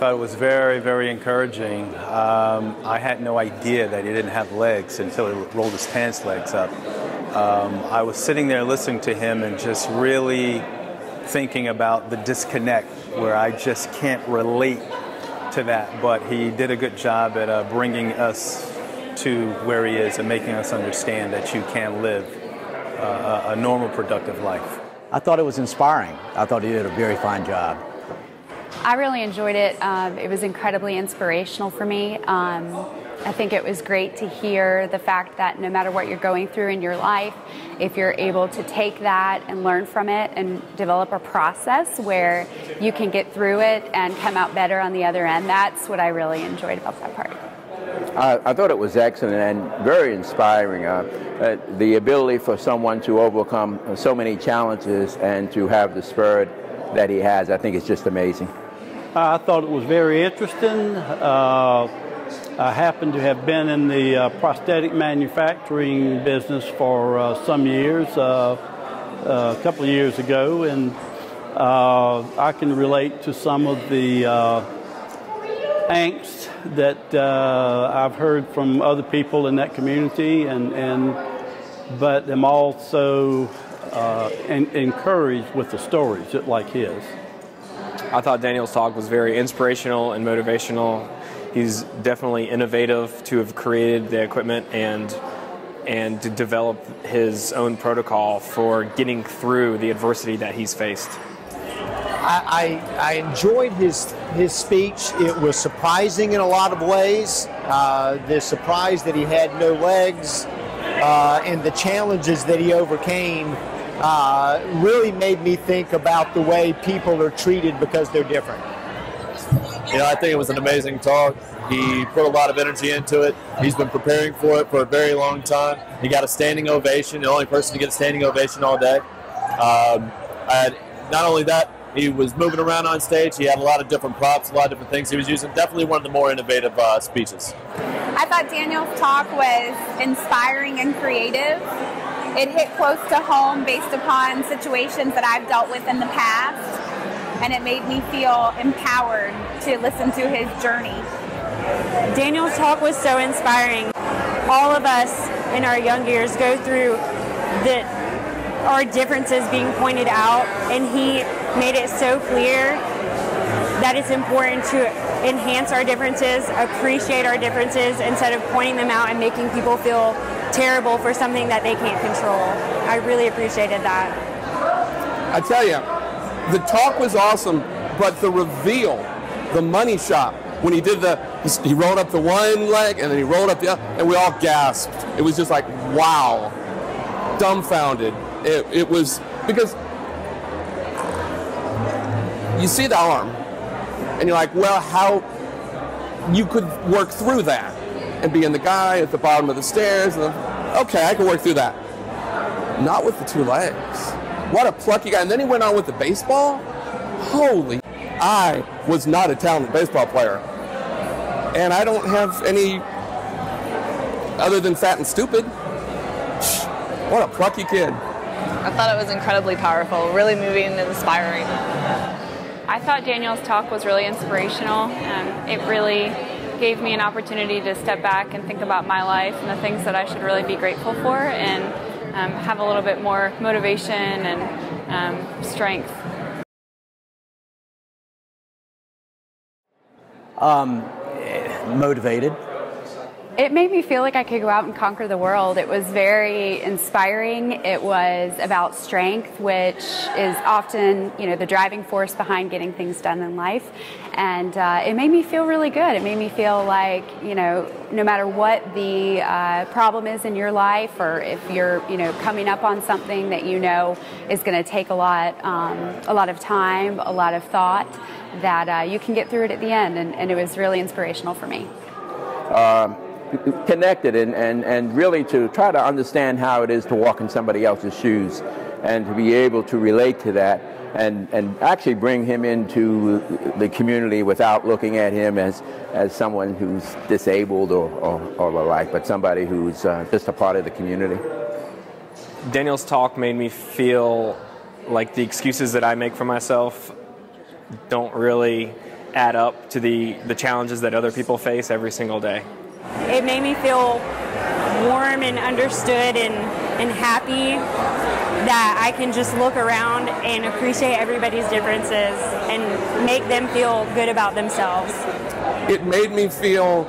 thought it was very, very encouraging. I had no idea that he didn't have legs until he rolled his pants legs up. I was sitting there listening to him and just really thinking about the disconnect where I just can't relate to that. But he did a good job at bringing us to where he is and making us understand that you can live a normal, productive life. I thought it was inspiring. I thought he did a very fine job. I really enjoyed it. It was incredibly inspirational for me. I think it was great to hear the fact that no matter what you're going through in your life, if you're able to take that and learn from it and develop a process where you can get through it and come out better on the other end, that's what I really enjoyed about that part. I thought it was excellent and very inspiring. The ability for someone to overcome so many challenges and to have the spirit that he has, I think it's just amazing. I thought it was very interesting. I happen to have been in the prosthetic manufacturing business for some years, a couple of years ago, and I can relate to some of the angst that I've heard from other people in that community, but I'm also encouraged with the stories like his. I thought Daniel's talk was very inspirational and motivational. He's definitely innovative to have created the equipment and to develop his own protocol for getting through the adversity that he's faced. I enjoyed his speech. It was surprising in a lot of ways. The surprise that he had no legs and the challenges that he overcame really made me think about the way people are treated because they're different. You know, I think it was an amazing talk. He put a lot of energy into it. He's been preparing for it for a very long time. He got a standing ovation, the only person to get a standing ovation all day. Not only that, he was moving around on stage. He had a lot of different props, a lot of different things he was using. Definitely one of the more innovative speeches. I thought Daniel's talk was inspiring and creative. It hit close to home based upon situations that I've dealt with in the past, and it made me feel empowered to listen to his journey. Daniel's talk was so inspiring. All of us in our young years go through our differences being pointed out, and he made it so clear that it's important to enhance our differences, appreciate our differences, instead of pointing them out and making people feel terrible for something that they can't control. I really appreciated that. I tell you, the talk was awesome, but the reveal, the money shot, when he did he rolled up the one leg and then he rolled up the other, and we all gasped. It was just like, wow, dumbfounded. It was, because you see the arm, and you're like, well, how you could work through that and being the guy at the bottom of the stairs, and okay, I can work through that. Not with the two legs. What a plucky guy. And then he went on with the baseball. Holy, I was not a talented baseball player. And I don't have any other than fat and stupid. What a plucky kid. I thought it was incredibly powerful, really moving and inspiring. I thought Daniel's talk was really inspirational. It really gave me an opportunity to step back and think about my life and the things that I should really be grateful for, and have a little bit more motivation and strength. Motivated. It made me feel like I could go out and conquer the world. It was very inspiring. It was about strength, which is often, the driving force behind getting things done in life. And it made me feel really good. It made me feel like, no matter what the problem is in your life, or if you're, coming up on something that is going to take a lot of time, a lot of thought, that you can get through it at the end. And it was really inspirational for me. Connected and really to try to understand how it is to walk in somebody else's shoes, and to be able to relate to that, and actually bring him into the community without looking at him as someone who's disabled or the like, but somebody who's just a part of the community. Daniel's talk made me feel like the excuses that I make for myself don't really add up to the challenges that other people face every single day. It made me feel warm and understood and happy that I can just look around and appreciate everybody's differences and make them feel good about themselves. It made me feel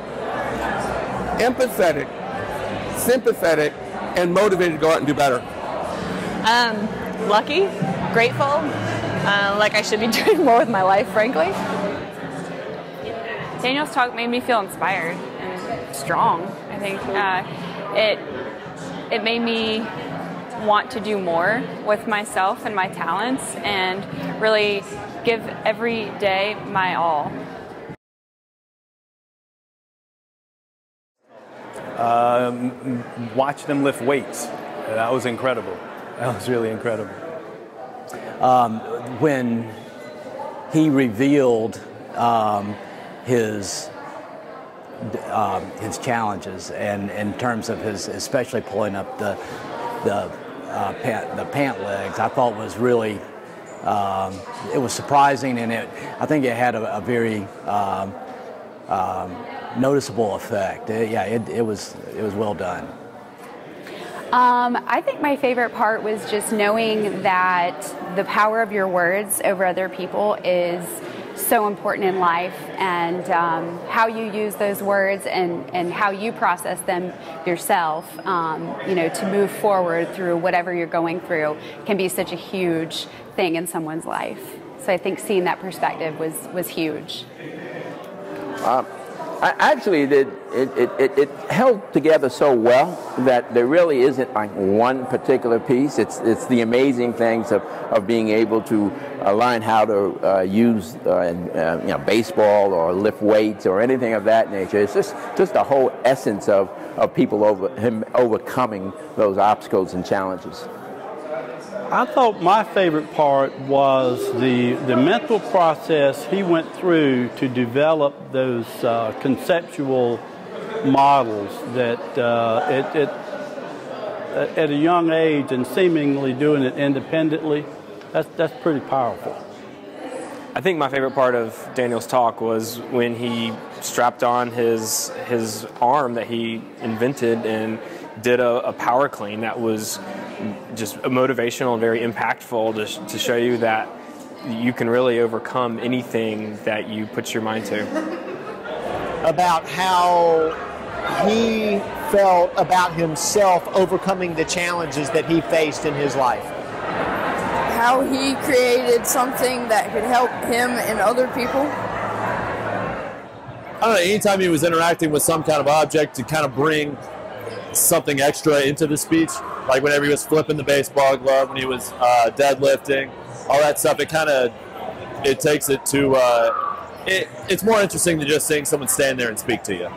empathetic, sympathetic, and motivated to go out and do better. Lucky, grateful, like I should be doing more with my life, frankly. Daniel's talk made me feel inspired and strong. I think it made me want to do more with myself and my talents and really give every day my all. Watch them lift weights. That was incredible. That was really incredible. When he revealed his challenges, and in terms of his, especially pulling up the pant legs, I thought was really it was surprising, and I think it had a very noticeable effect. It was well done. I think my favorite part was just knowing that the power of your words over other people is so important in life, and how you use those words and how you process them yourself, to move forward through whatever you're going through can be such a huge thing in someone's life. So I think seeing that perspective was huge. Actually, it held together so well that there really isn't like one particular piece. It's the amazing things of being able to learn how to use baseball or lift weights or anything of that nature. It's just the whole essence of people overcoming those obstacles and challenges. I thought my favorite part was the mental process he went through to develop those conceptual models that at a young age and seemingly doing it independently, that's pretty powerful. I think my favorite part of Daniel's talk was when he strapped on his arm that he invented and did a power clean that was just motivational and very impactful to show you that you can really overcome anything that you put your mind to. About how he felt about himself overcoming the challenges that he faced in his life. How he created something that could help him and other people. I don't know, anytime he was interacting with some kind of object to kind of bring something extra into the speech, like whenever he was flipping the baseball glove, when he was deadlifting, all that stuff, it takes it to, it's more interesting than just seeing someone stand there and speak to you.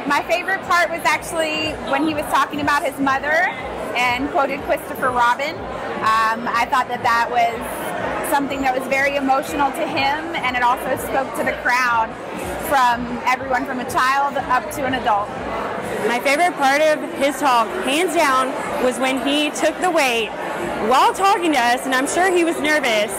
My favorite part was actually when he was talking about his mother and quoted Christopher Robin. I thought that was something that was very emotional to him, and it also spoke to the crowd, from everyone from a child up to an adult. My favorite part of his talk, hands down, was when he took the weight while talking to us, and I'm sure he was nervous,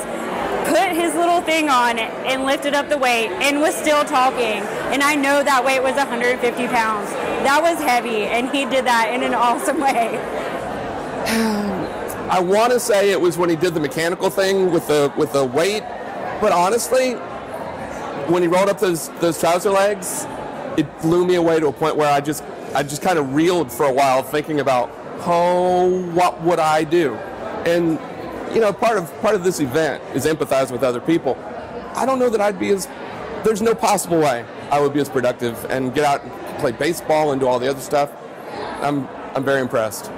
put his little thing on and lifted up the weight and was still talking. And I know that weight was 150 pounds. That was heavy, and he did that in an awesome way. I want to say it was when he did the mechanical thing with the weight, but honestly, when he rolled up those trouser legs, it blew me away to a point where I just kind of reeled for a while, thinking about, what would I do? And part of this event is empathizing with other people. I don't know that there's no possible way I would be as productive and get out and play baseball and do all the other stuff. I'm very impressed,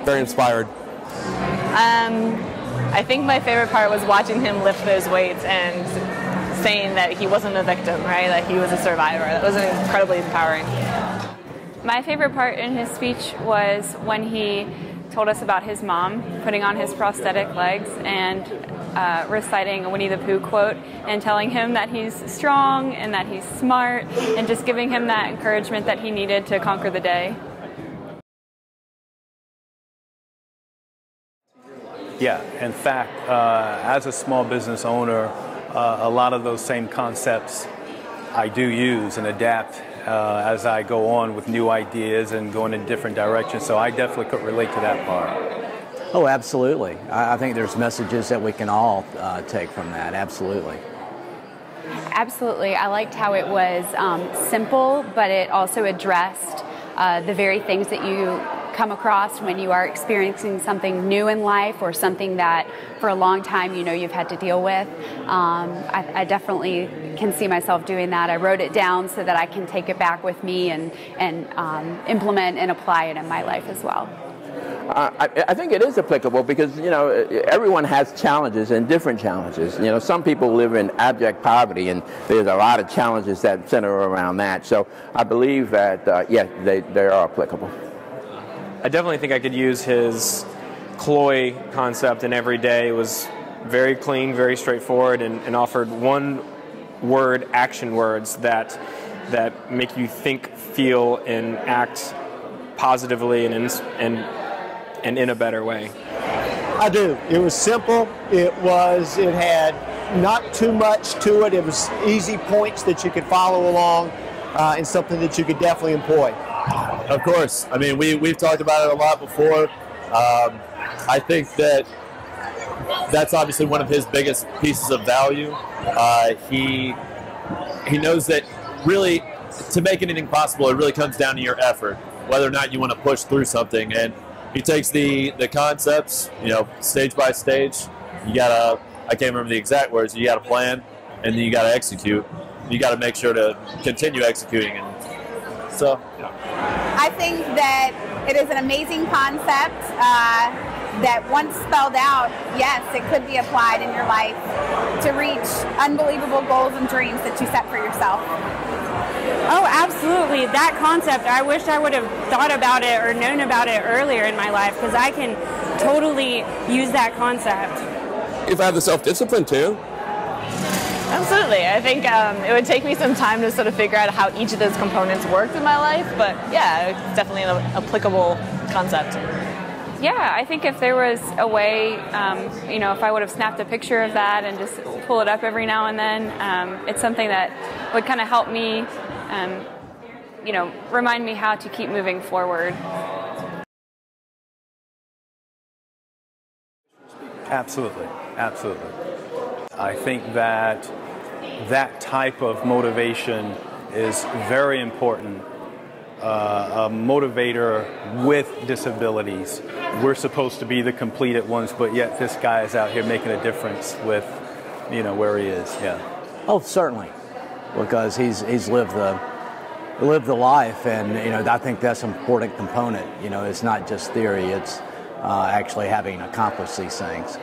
very inspired. I think my favorite part was watching him lift those weights and saying that he wasn't a victim, right? That he was a survivor. That was incredibly empowering. My favorite part in his speech was when he told us about his mom putting on his prosthetic legs and reciting a Winnie the Pooh quote and telling him that he's strong and that he's smart and just giving him that encouragement that he needed to conquer the day. Yeah, in fact, as a small business owner, a lot of those same concepts I do use and adapt as I go on with new ideas and going in different directions. So I definitely could relate to that part. Oh, absolutely. I think there's messages that we can all take from that. Absolutely. Absolutely. I liked how it was simple, but it also addressed the very things that you come across when you are experiencing something new in life or something that for a long time you've had to deal with. I definitely can see myself doing that. I wrote it down so that I can take it back with me and implement and apply it in my life as well. I think it is applicable because, everyone has challenges and different challenges. Some people live in abject poverty, and there's a lot of challenges that center around that. So I believe that, yes, they are applicable. I definitely think I could use his cloy concept in every day. It was very clean, very straightforward, and offered one-word action words that make you think, feel, and act positively and in a better way. I do. It was simple. It had not too much to it. It was easy points that you could follow along and something that you could definitely employ. Of course. I mean, we've talked about it a lot before. I think that's obviously one of his biggest pieces of value. He knows that really to make anything possible, it really comes down to your effort, whether or not you want to push through something. And he takes the concepts, stage by stage. You gotta, I can't remember the exact words, you gotta plan, and then you gotta execute. You gotta make sure to continue executing. And so, I think that it is an amazing concept that once spelled out, yes, it could be applied in your life to reach unbelievable goals and dreams that you set for yourself. Oh, absolutely. That concept, I wish I would have thought about it or known about it earlier in my life, because I can totally use that concept. If I have the self-discipline too. Absolutely. I think it would take me some time to sort of figure out how each of those components worked in my life, but yeah, it's definitely an applicable concept. Yeah, I think if there was a way, if I would have snapped a picture of that and just pull it up every now and then, it's something that would kind of help me, remind me how to keep moving forward. Absolutely, absolutely. I think that type of motivation is very important. A motivator with disabilities. We're supposed to be the completed ones, but yet this guy is out here making a difference with, where he is. Yeah. Oh, certainly, because he's lived the life, and I think that's an important component. It's not just theory; it's actually having accomplished these things.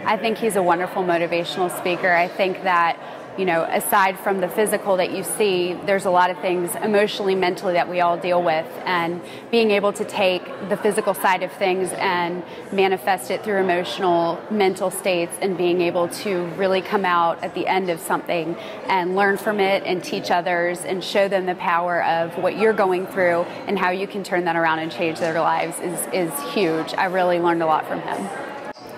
I think he's a wonderful motivational speaker. I think that, aside from the physical that you see, there's a lot of things emotionally, mentally that we all deal with, and being able to take the physical side of things and manifest it through emotional, mental states, and being able to really come out at the end of something and learn from it and teach others and show them the power of what you're going through and how you can turn that around and change their lives is huge. I really learned a lot from him.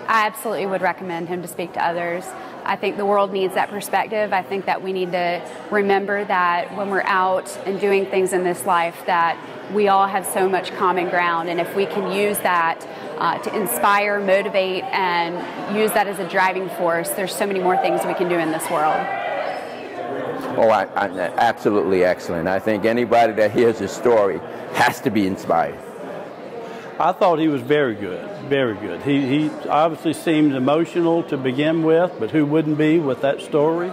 I absolutely would recommend him to speak to others. I think the world needs that perspective. I think that we need to remember that when we're out and doing things in this life, that we all have so much common ground, and if we can use that to inspire, motivate, and use that as a driving force, there's so many more things we can do in this world. Oh, absolutely excellent. I think anybody that hears his story has to be inspired. I thought he was very good, very good. He obviously seemed emotional to begin with, but who wouldn't be with that story?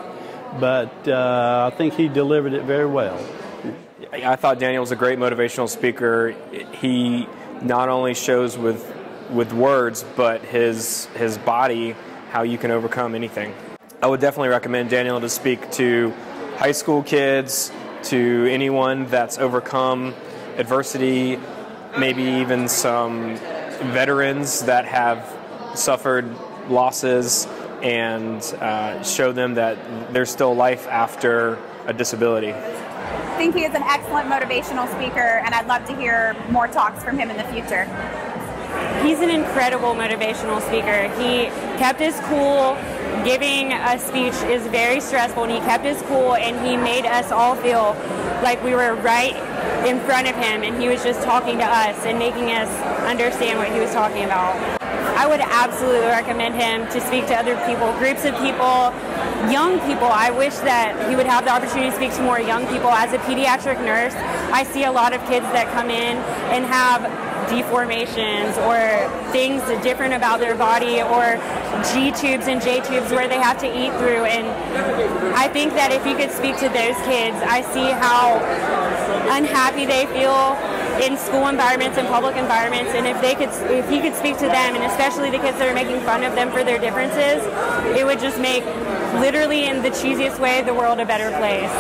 But I think he delivered it very well. I thought Daniel was a great motivational speaker. He not only shows with words, but his body, how you can overcome anything. I would definitely recommend Daniel to speak to high school kids, to anyone that's overcome adversity, maybe even some veterans that have suffered losses, and show them that there's still life after a disability. I think he is an excellent motivational speaker, and I'd love to hear more talks from him in the future. He's an incredible motivational speaker. He kept his cool, giving a speech is very stressful, and he kept his cool, and he made us all feel like we were right in front of him, and he was just talking to us and making us understand what he was talking about. I would absolutely recommend him to speak to other people, groups of people, young people. I wish that he would have the opportunity to speak to more young people. As a pediatric nurse, I see a lot of kids that come in and have deformations or things different about their body, or G-tubes and J-tubes where they have to eat through. And I think that if you could speak to those kids, I see how unhappy they feel in school environments and public environments, and if he could speak to them, and especially the kids that are making fun of them for their differences, it would just make, literally in the cheesiest way, the world a better place.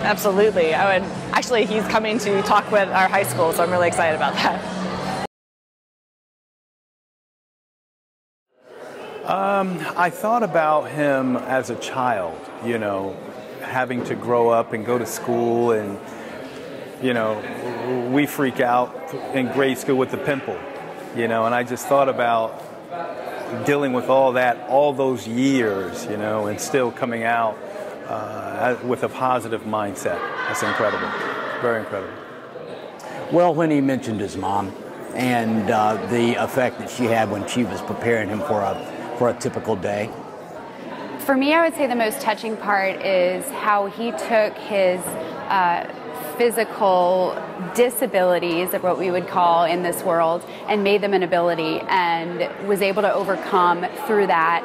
Absolutely. I would. Actually, he's coming to talk with our high school, so I'm really excited about that. I thought about him as a child, you know, having to grow up and go to school, and you know, we freak out in grade school with the pimple, you know, and I just thought about dealing with all that, all those years, you know, and still coming out with a positive mindset. That's incredible. Very incredible. Well, when he mentioned his mom and the effect that she had when she was preparing him for a typical day. For me, I would say the most touching part is how he took his physical disabilities, of what we would call in this world, and made them an ability, and was able to overcome through that,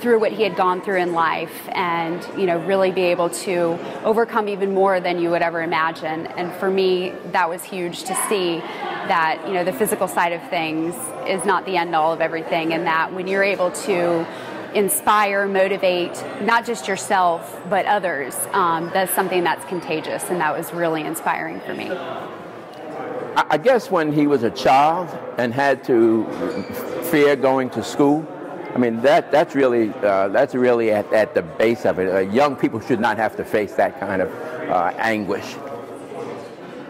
through what he had gone through in life, and you know, really be able to overcome even more than you would ever imagine. And for me, that was huge to see that, you know, the physical side of things is not the end all of everything, and that when you're able to inspire, motivate, not just yourself, but others, that's something that's contagious, and that was really inspiring for me. I guess when he was a child and had to fear going to school, I mean, that's really at the base of it. Young people should not have to face that kind of anguish.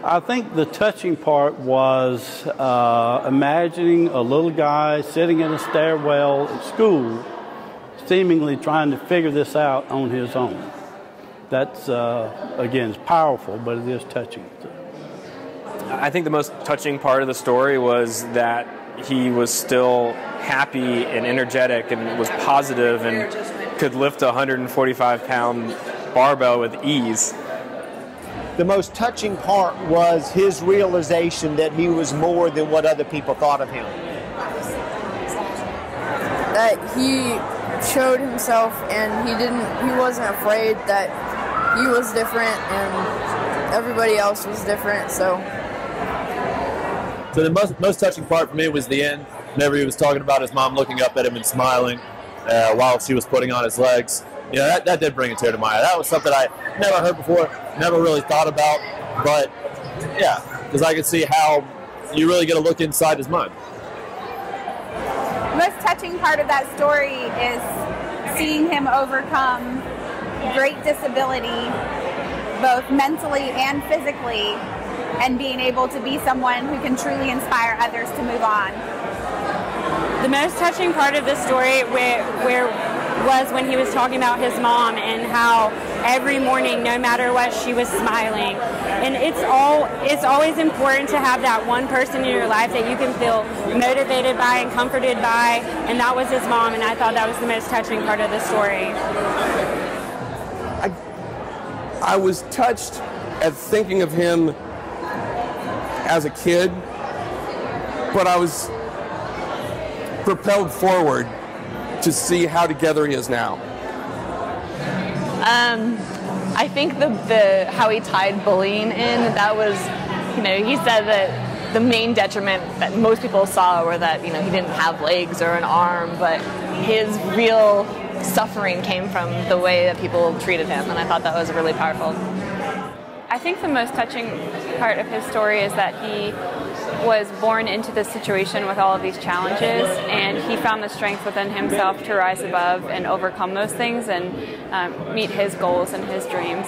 I think the touching part was imagining a little guy sitting in a stairwell at school, seemingly trying to figure this out on his own. That's, again, it's powerful, but it is touching. I think the most touching part of the story was that he was still happy and energetic and was positive and could lift a 145-pound barbell with ease. The most touching part was his realization that he was more than what other people thought of him. That he showed himself, and he wasn't afraid that he was different and everybody else was different. So the most touching part for me was the end, whenever he was talking about his mom looking up at him and smiling while she was putting on his legs. You know, that did bring a tear to my eye. That was something I never heard before, never really thought about, but yeah, because I could see how you really get a look inside his mind. Most touching part of that story is seeing him overcome great disability, both mentally and physically, and being able to be someone who can truly inspire others to move on. The most touching part of the story was when he was talking about his mom and how every morning, no matter what, she was smiling. And it's always important to have that one person in your life that you can feel motivated by and comforted by, and that was his mom, and I thought that was the most touching part of the story. I was touched at thinking of him as a kid, but I was propelled forward to see how together he is now. I think how he tied bullying in, that was, you know, he said that the main detriment that most people saw were that, you know, he didn't have legs or an arm, but his real suffering came from the way that people treated him, and I thought that was really powerful. I think the most touching part of his story is that he was born into this situation with all of these challenges, and he found the strength within himself to rise above and overcome those things and meet his goals and his dreams.